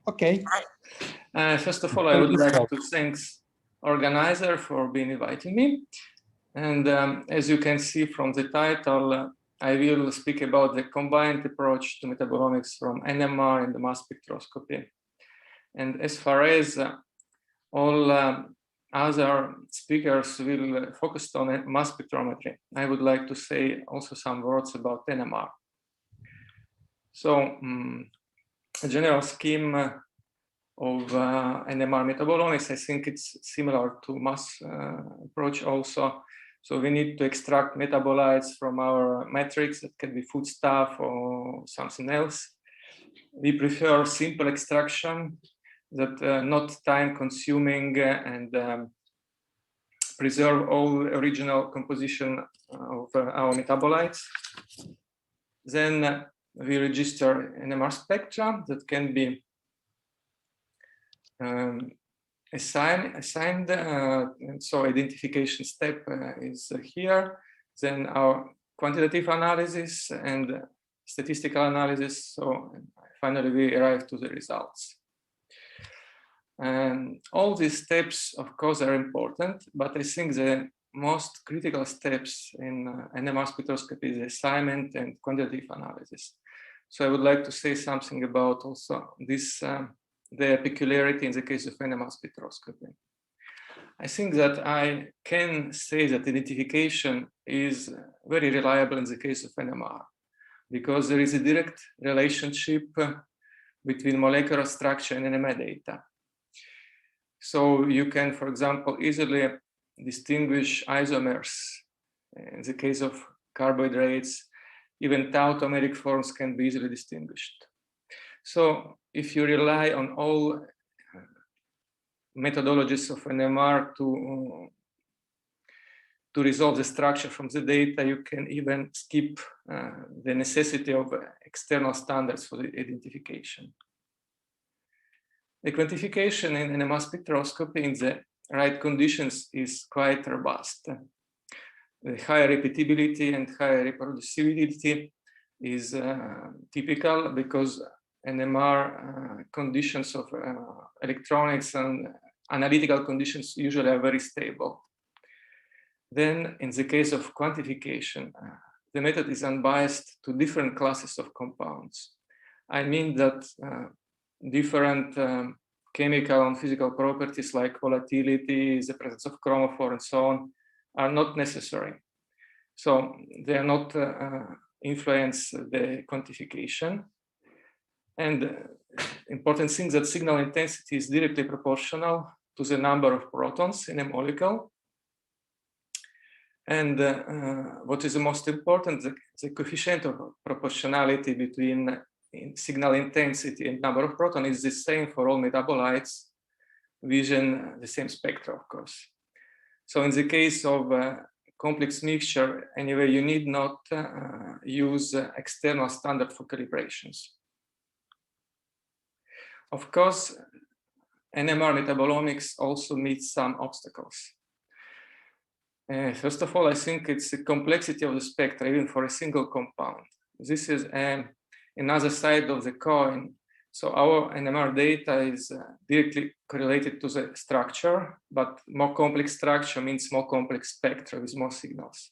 Okay. First of all, I would like to thank organizer for being inviting me. And as you can see from the title, I will speak about the combined approach to metabolomics from NMR and mass spectroscopy. And as far as all other speakers will focus on mass spectrometry, I would like to say also some words about NMR. So a general scheme of NMR metabolomics, I think it's similar to mass approach also. So we need to extract metabolites from our matrix. That can be foodstuff or something else. We prefer simple extraction that not time consuming and preserve all original composition of our metabolites. Then we register NMR spectra that can be assigned, and so identification step is here. Then our quantitative analysis and statistical analysis. So finally, we arrive to the results. And all these steps, of course, are important, but I think the most critical steps in NMR spectroscopy is the assignment and quantitative analysis. So I would like to say something about also this, the peculiarity in the case of NMR spectroscopy. I think that I can say that identification is very reliable in the case of NMR, because there is a direct relationship between molecular structure and NMR data. So you can, for example, easily distinguish isomers. In the case of carbohydrates, even tautomeric forms can be easily distinguished. So if you rely on all methodologies of NMR to resolve the structure from the data, you can even skip the necessity of external standards for the identification. The quantification in NMR spectroscopy in the right conditions is quite robust. The higher repeatability and higher reproducibility is typical because NMR conditions of electronics and analytical conditions usually are very stable. Then in the case of quantification, the method is unbiased to different classes of compounds. I mean that different chemical and physical properties like volatility, the presence of chromophore, and so on are not necessary. So they are not influence the quantification. And important thing that signal intensity is directly proportional to the number of protons in a molecule. And what is the most important, the coefficient of proportionality between signal intensity and number of protons is the same for all metabolites within the same spectra, of course. So in the case of complex mixture, anyway, you need not use external standard for calibrations. Of course, NMR metabolomics also meets some obstacles. First of all, I think it's the complexity of the spectra, even for a single compound. This is another side of the coin. So our NMR data is directly correlated to the structure, but more complex structure means more complex spectra with more signals.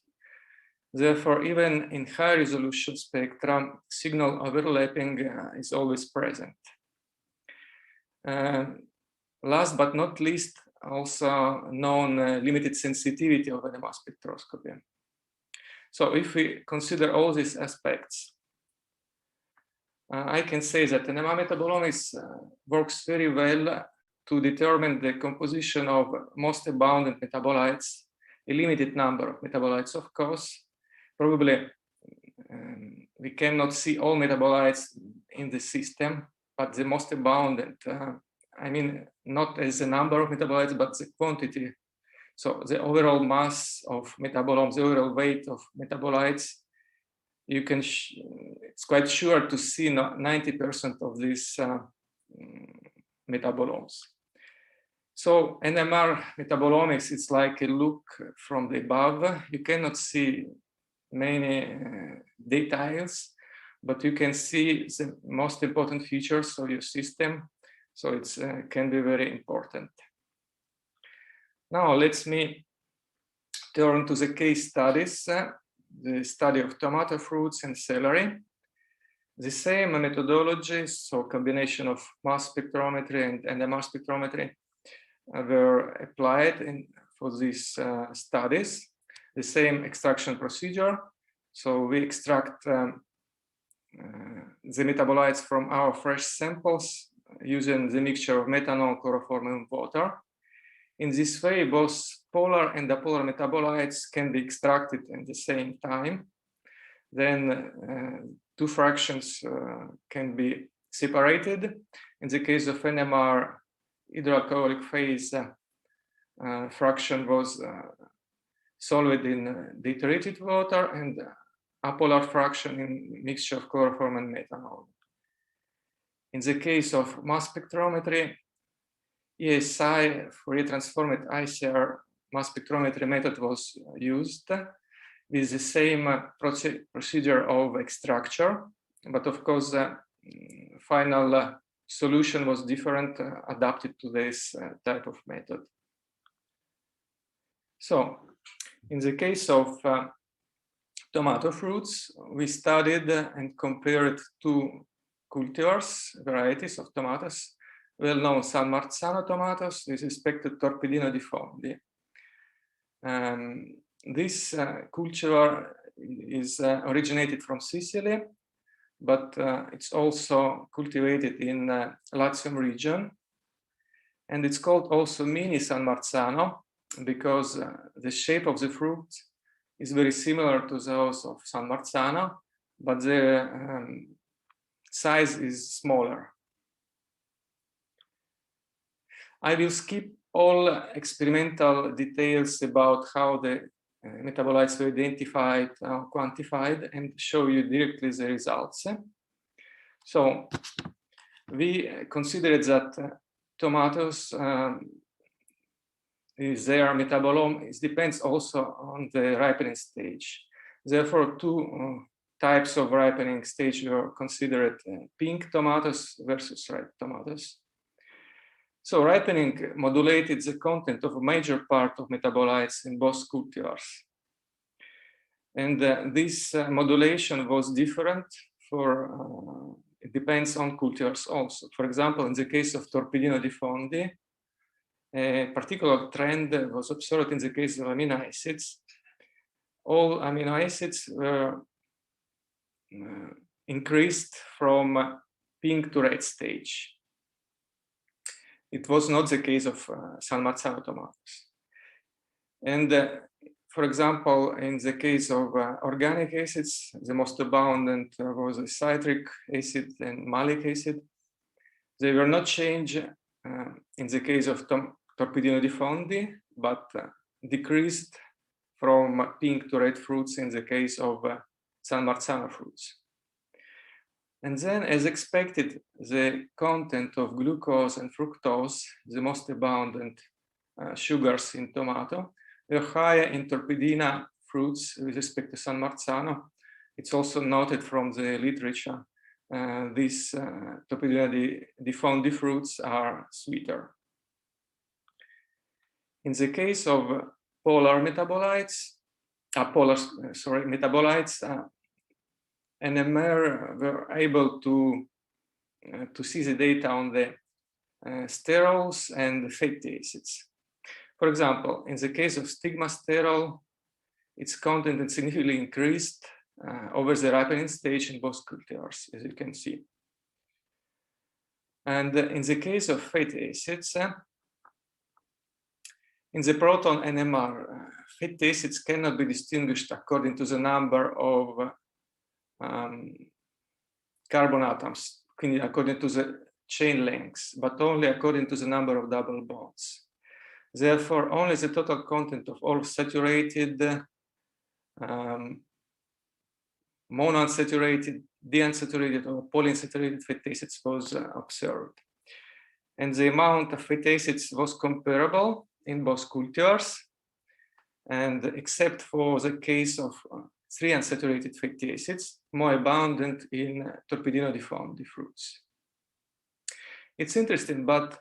Therefore, even in high resolution spectra, signal overlapping is always present. Last but not least, also known limited sensitivity of NMR spectroscopy. So if we consider all these aspects, I can say that NMR metabolomics works very well to determine the composition of most abundant metabolites, a limited number of metabolites, of course. Probably we cannot see all metabolites in the system, but the most abundant, I mean, not as the number of metabolites, but the quantity. So the overall mass of metabolomes, the overall weight of metabolites, you can, it's quite sure to see 90% of these metabolomes. So NMR metabolomics, it's like a look from the above. You cannot see many details, but you can see the most important features of your system. So it can be very important. Now let me turn to the case studies, the study of tomato fruits and celery. The same methodologies, so combination of mass spectrometry and NMR spectrometry were applied for these studies. The same extraction procedure. So we extract the metabolites from our fresh samples using the mixture of methanol, chloroform, and water. In this way, both polar and apolar metabolites can be extracted at the same time. Then two fractions can be separated. In the case of NMR, hydroalcoholic phase fraction was solved in deuterated water, and apolar fraction in mixture of chloroform and methanol. In the case of mass spectrometry, ESI, Fourier transformed ICR mass spectrometry method was used with the same procedure of extraction, but of course the final solution was different, adapted to this type of method. So in the case of tomato fruits, we studied and compared two cultivars, varieties of tomatoes, well-known San Marzano tomatoes with respect to Torpedino di Fondi. This cultivar is originated from Sicily, but it's also cultivated in Latium region. And it's called also mini San Marzano because the shape of the fruit is very similar to those of San Marzano, but the size is smaller. I will skip all experimental details about how the metabolites were identified, quantified, and show you directly the results. So we considered that tomatoes their metabolomics depends also on the ripening stage. Therefore, two types of ripening stage were considered: pink tomatoes versus red tomatoes. So ripening modulated the content of a major part of metabolites in both cultivars. And this modulation was different for, it depends on cultivars also. For example, in the case of Torpedino di Fondi, a particular trend was observed in the case of amino acids. All amino acids were increased from pink to red stage. It was not the case of San Marzano tomatoes. And for example, in the case of organic acids, the most abundant was citric acid and malic acid. They were not changed in the case of Torpedino di Fondi, but decreased from pink to red fruits in the case of San Marzano fruits. And then, as expected, the content of glucose and fructose, the most abundant sugars in tomato, were higher in Torpedina fruits with respect to San Marzano. It's also noted from the literature. These Torpedina di Fondi fruits are sweeter. In the case of polar metabolites, NMR were able to see the data on the sterols and fatty acids. For example, in the case of stigmasterol, its content significantly increased over the ripening stage in both cultivars, as you can see. And in the case of fatty acids, in the proton NMR, fatty acids cannot be distinguished according to the number of carbon atoms, according to the chain lengths, but only according to the number of double bonds. Therefore, only the total content of all saturated, monounsaturated, deunsaturated, or polyunsaturated fatty acids was observed. And the amount of fatty acids was comparable in both cultivars, and except for the case of 3 unsaturated fatty acids, more abundant in torpedino deformed fruits. It's interesting, but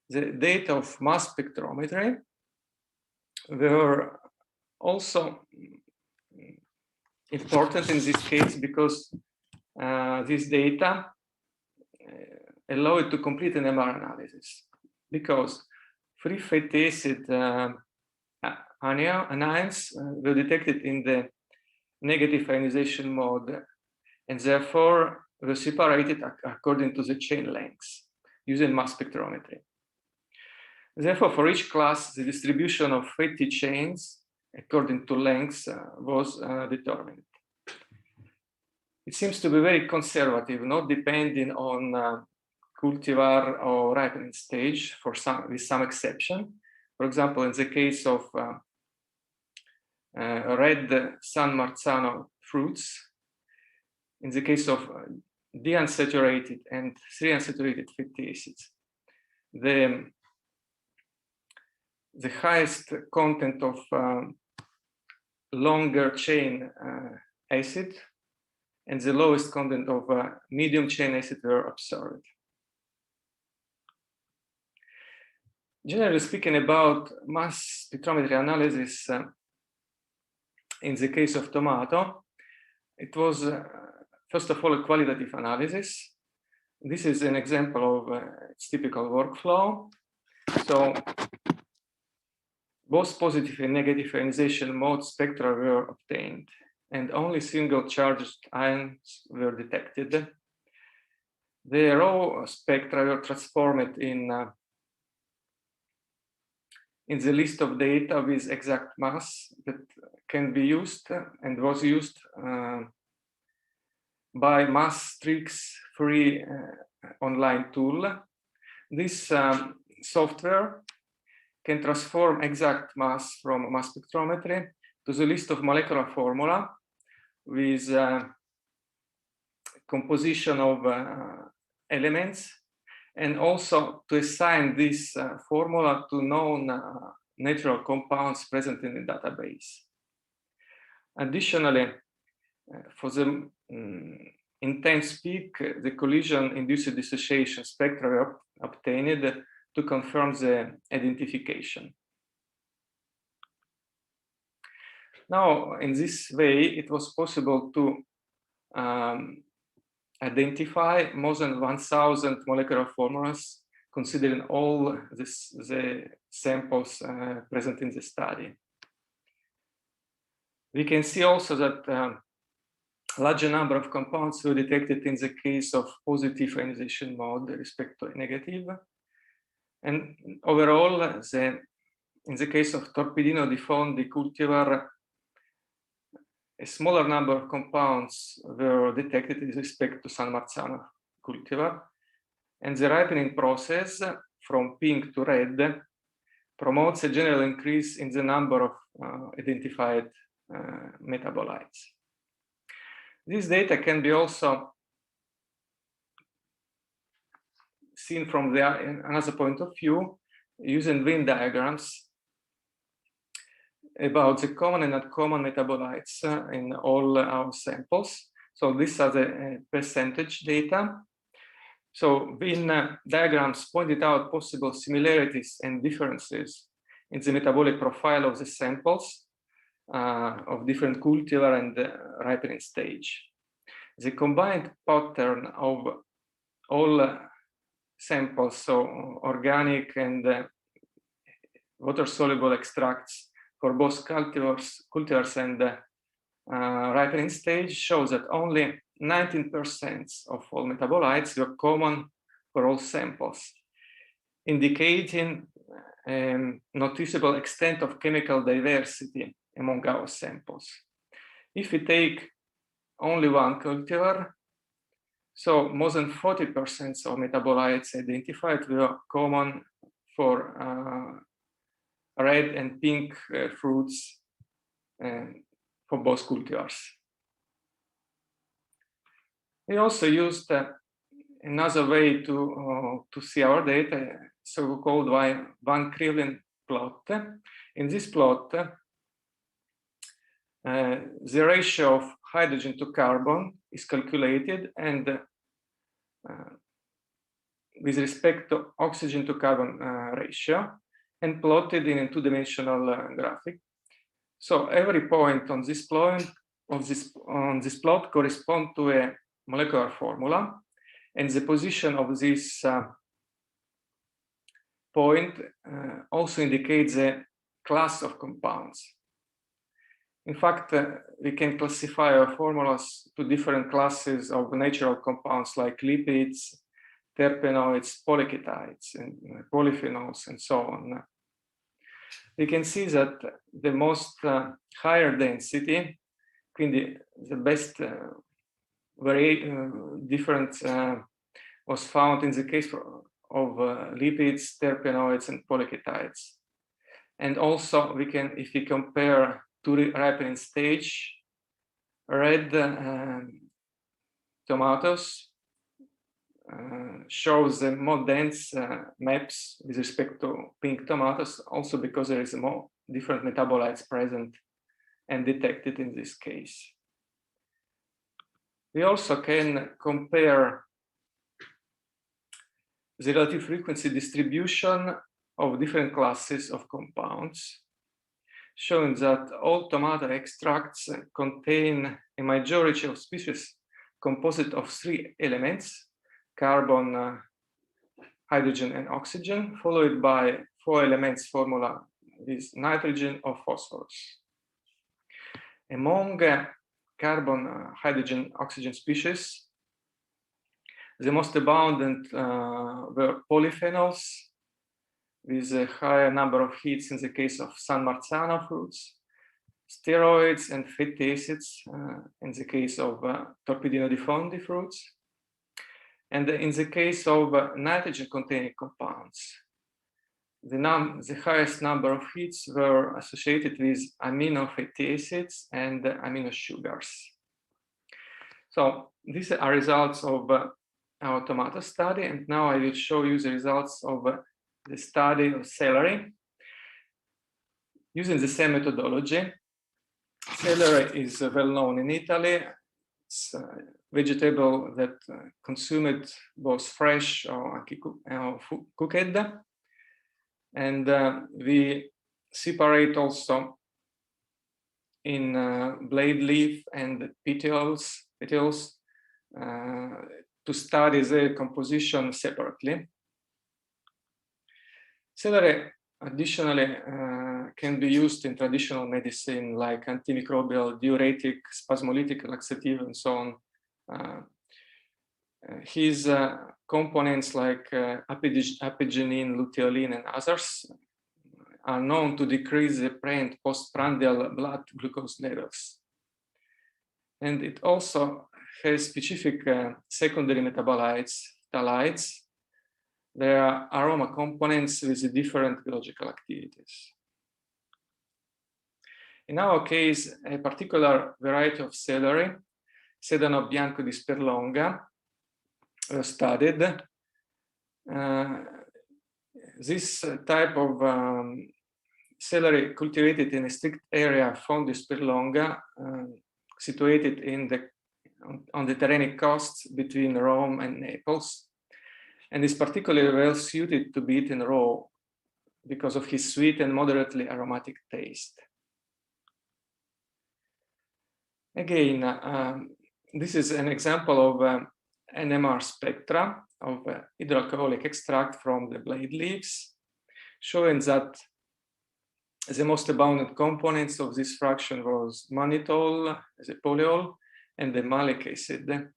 the data of mass spectrometry were also important in this case because this data allow it to complete an NMR analysis, because free fatty acid anions were detected in the negative ionization mode and therefore were separated according to the chain lengths using mass spectrometry. Therefore, for each class, the distribution of fatty chains according to lengths was determined. It seems to be very conservative, not depending on cultivar or ripening stage with some exception. For example, in the case of red San Marzano fruits, in the case of de-unsaturated and 3 unsaturated fatty acids, the highest content of longer chain acid and the lowest content of medium chain acid were observed. Generally speaking, about mass spectrometry analysis, in the case of tomato, it was first of all a qualitative analysis. This is an example of its typical workflow. So both positive and negative ionization mode spectra were obtained, and only single charged ions were detected. The raw spectra were transformed in the list of data with exact mass that can be used and was used by MassStrix free online tool. This software can transform exact mass from mass spectrometry to the list of molecular formula with composition of elements, and also to assign this formula to known natural compounds present in the database. Additionally, for the intense peak, the collision-induced dissociation spectra were obtained to confirm the identification. Now, in this way, it was possible to identify more than 1,000 molecular formulas, considering all the samples present in the study. We can see also that a larger number of compounds were detected in the case of positive ionization mode with respect to negative. And overall, in the case of torpedino deformed cultivar, a smaller number of compounds were detected with respect to San Marzano cultivar, and the ripening process from pink to red promotes a general increase in the number of identified metabolites. This data can be also seen from another point of view using Venn diagrams about the common and uncommon metabolites in all our samples. So these are the percentage data. So Venn diagrams pointed out possible similarities and differences in the metabolic profile of the samples of different cultivar and ripening stage. The combined pattern of all samples, so organic and water-soluble extracts for both cultivars and ripening stage, shows that only 19% of all metabolites were common for all samples, indicating noticeable extent of chemical diversity among our samples. If we take only one cultivar, so more than 40% of metabolites identified were common for red and pink fruits for both cultivars. We also used another way to see our data, so-called Van Krivlin plot. In this plot, the ratio of hydrogen to carbon is calculated, and with respect to oxygen to carbon ratio, and plotted in a two-dimensional graphic. So every point on this plot corresponds to a molecular formula, and the position of this point also indicates the class of compounds. In fact, we can classify our formulas to different classes of natural compounds like lipids, terpenoids, polyketides, and polyphenols, and so on. We can see that the most higher density, quindi the best difference was found in the case of lipids, terpenoids, and polyketides. And also we can, if we compare to ripening stage, red tomatoes shows the more dense maps with respect to pink tomatoes, also because there is more different metabolites present and detected in this case. We also can compare the relative frequency distribution of different classes of compounds, showing that all tomato extracts contain a majority of species composed of 3 elements: carbon, hydrogen, and oxygen, followed by 4 elements formula with nitrogen or phosphorus. Among carbon, hydrogen, oxygen species, the most abundant were polyphenols, with a higher number of hits in the case of San Marzano fruits, steroids and fatty acids in the case of Torpedino di Fondi fruits, and in the case of nitrogen-containing compounds, the highest number of hits were associated with amino fatty acids and amino sugars. So these are results of our tomato study, and now I will show you the results of the study of celery using the same methodology. Celery is well known in Italy. It's a vegetable that consumed both fresh or cooked. And we separate also in blade leaf and petioles to study the composition separately. Celery additionally can be used in traditional medicine like antimicrobial, diuretic, spasmolytic, laxative, and so on. His components like apigenin, luteolin, and others are known to decrease the pre- and postprandial blood glucose levels. And it also has specific secondary metabolites, phthalates. There are aroma components with different biological activities. In our case, a particular variety of celery, Sedano bianco di Sperlonga, was studied. This type of celery cultivated in a strict area Fondi Sperlonga, situated on the Tyrrhenic coast between Rome and Naples, and is particularly well suited to be eaten raw because of his sweet and moderately aromatic taste. Again, this is an example of NMR spectra of hydroalcoholic extract from the blade leaves, showing that the most abundant components of this fraction was mannitol, the polyol, and the malic acid.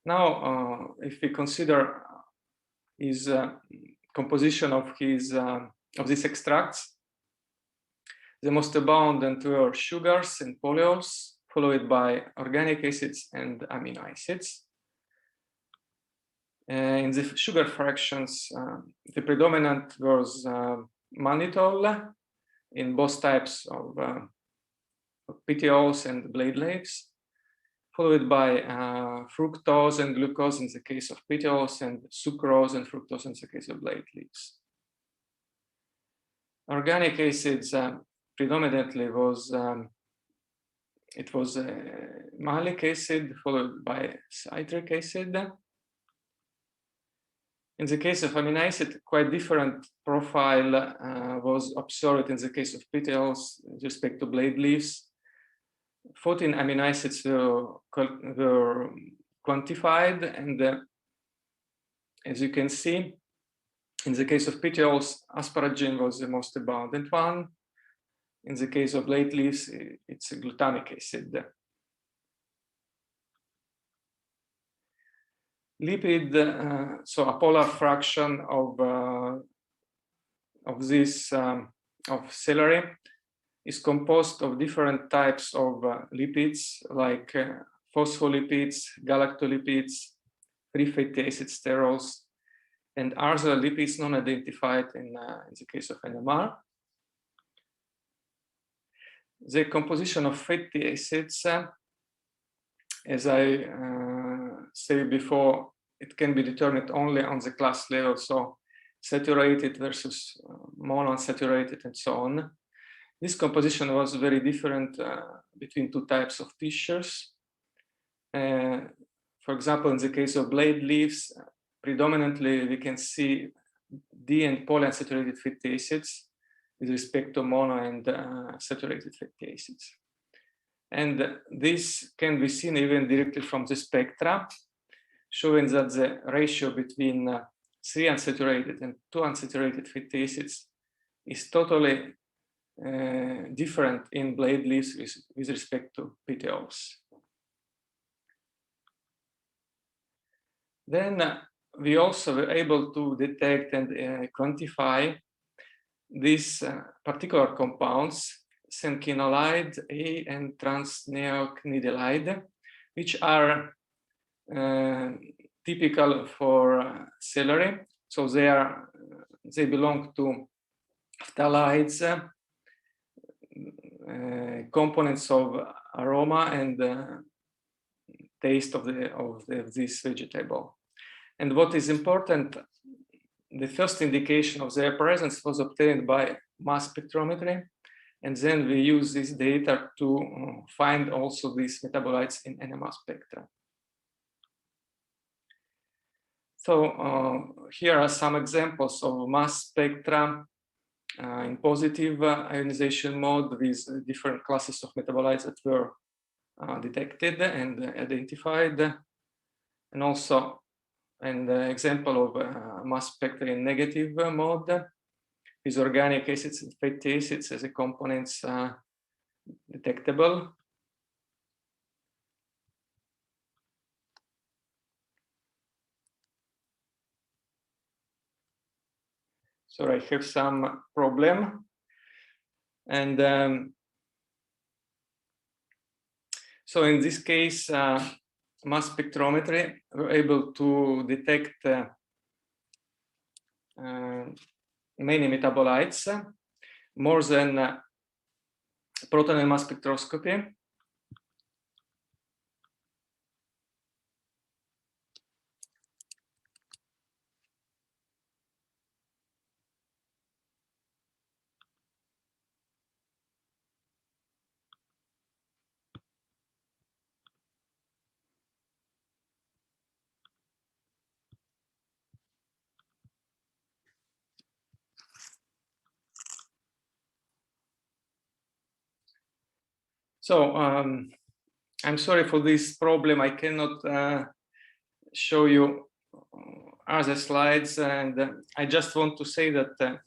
Now, if we consider his composition of these extracts, the most abundant were sugars and polyols, followed by organic acids and amino acids. In the sugar fractions, the predominant was mannitol in both types of petioles and blade leaves, followed by fructose and glucose in the case of petioles, and sucrose and fructose in the case of blade leaves. organic acids predominantly was malic acid followed by citric acid. In the case of amino acid, quite different profile was observed in the case of petioles with respect to blade leaves. 14 amino acids were quantified, and as you can see, in the case of petioles, asparagine was the most abundant one. In the case of blade leaves, it's a glutamic acid. Lipid, so a polar fraction of celery is composed of different types of lipids, like phospholipids, galactolipids, free fatty acid sterols, and other lipids non-identified in the case of NMR. The composition of fatty acids, as I said before, it can be determined only on the class level, so saturated versus monounsaturated and so on. This composition was very different between two types of tissues. For example, in the case of blade leaves, predominantly we can see D and polyunsaturated fatty acids with respect to mono and saturated fatty acids. And this can be seen even directly from the spectra, showing that the ratio between 3 unsaturated and 2 unsaturated fatty acids is totally different in blade leaves with respect to petioles. Then we also were able to detect and quantify these particular compounds, senquinolide A and transneoquinidylide, which are typical for celery. So they belong to phthalides, components of aroma and taste of this vegetable. And what is important, the first indication of their presence was obtained by mass spectrometry, and then we use this data to find also these metabolites in NMR spectra. So here are some examples of mass spectra in positive ionization mode with different classes of metabolites that were detected and identified, and also an example of mass spectra in negative mode with organic acids and fatty acids as a components detectable. So I have some problem, and so in this case, mass spectrometry were able to detect many metabolites, more than proton and mass spectroscopy. So I'm sorry for this problem. I cannot show you other slides, and I just want to say that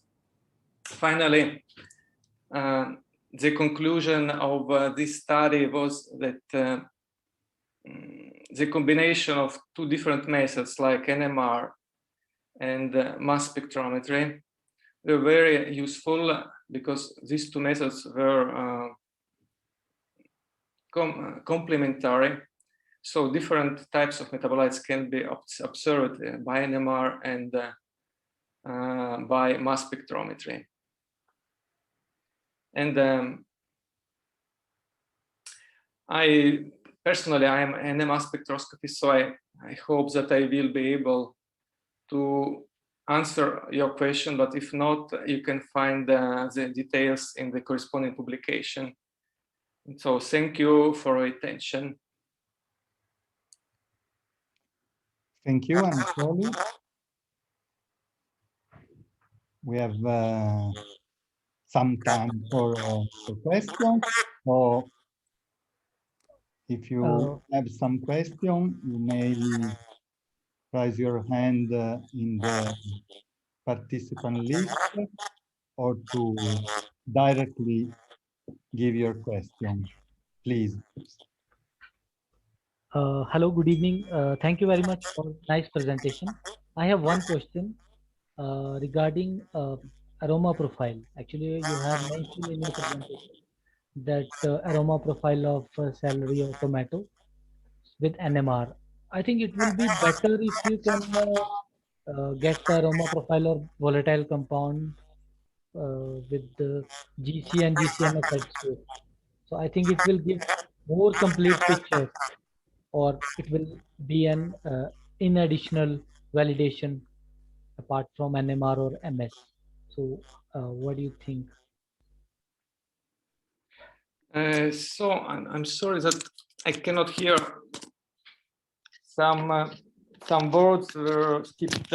finally the conclusion of this study was that the combination of two different methods like NMR and mass spectrometry were very useful, because these two methods were complementary. So different types of metabolites can be observed by NMR and by mass spectrometry. And I personally, I am an NMR spectroscopist, so I hope that I will be able to answer your question, but if not, you can find the details in the corresponding publication. So thank you for your attention. Thank you, Anatoly. We have some time for questions. So if you have some question, you may raise your hand in the participant list or to directly give your question, please. Hello, good evening. Thank you very much for nice presentation. I have one question regarding aroma profile. Actually, you have mentioned in your presentation that aroma profile of celery or tomato with NMR. I think it will be better if you can get the aroma profile or volatile compound with the GC and GCMS headspace. So I think it will give more complete picture, or it will be an in additional validation apart from NMR or MS. So what do you think? So I'm sorry that I cannot hear some words were skipped.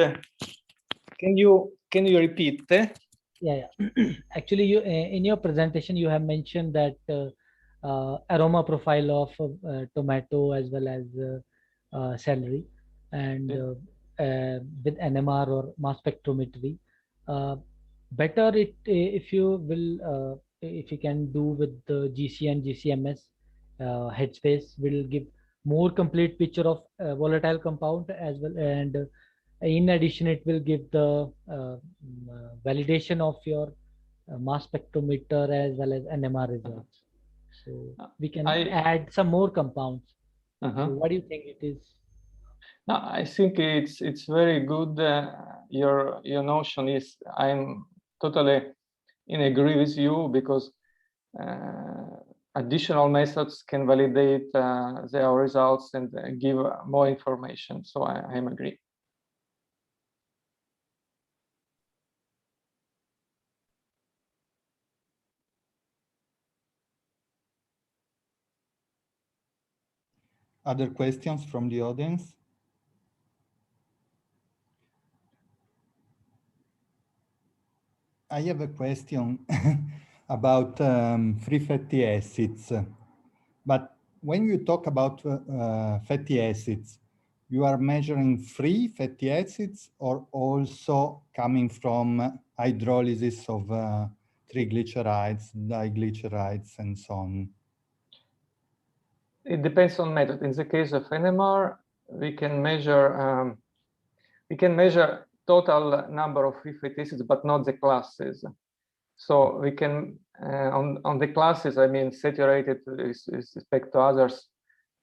Can you repeat? Yeah. Actually, you in your presentation you have mentioned that aroma profile of tomato as well as celery, and with NMR or mass spectrometry. Better it if you will if you can do with the GC and GCMS headspace will give more complete picture of volatile compound as well, and in addition it will give the validation of your mass spectrometer as well as NMR results. So we can add some more compounds. So what do you think it is? No, I think it's very good. Your notion is, I'm totally in agree with you, because additional methods can validate their results and give more information. So I'm agree. Other questions from the audience? I have a question about free fatty acids. But when you talk about fatty acids, you are measuring free fatty acids or also coming from hydrolysis of triglycerides, diglycerides, and so on? It depends on method. In the case of NMR, we can measure total number of free fatty acids, but not the classes. So we can on the classes, I mean saturated with respect to others.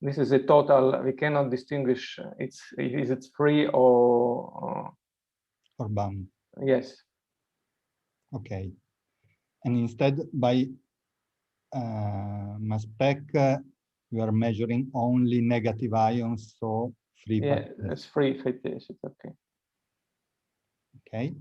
This is a total. We cannot distinguish is it free or bound. Yes. Okay. And instead, by mass spec, you are measuring only negative ions, so free. Yeah, it's free fatty acids. Okay. Okay.